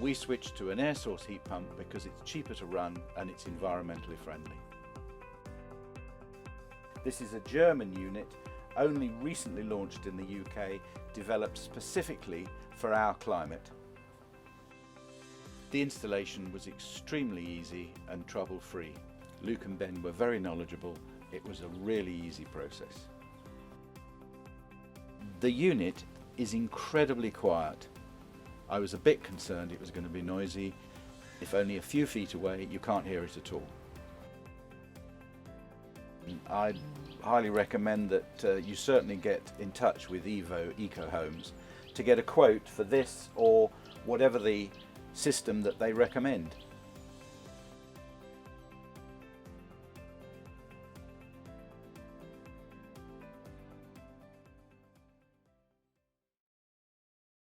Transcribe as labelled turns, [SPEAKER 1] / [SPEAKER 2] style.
[SPEAKER 1] We switched to an air source heat pump because it's cheaper to run and it's environmentally friendly. This is a German unit, only recently launched in the UK, developed specifically for our climate. The installation was extremely easy and trouble-free. Luke and Ben were very knowledgeable. It was a really easy process. The unit is incredibly quiet. I was a bit concerned it was going to be noisy. If only a few feet away, you can't hear it at all. I highly recommend that you certainly get in touch with Evo Eco Homes to get a quote for this or whatever the system that they recommend.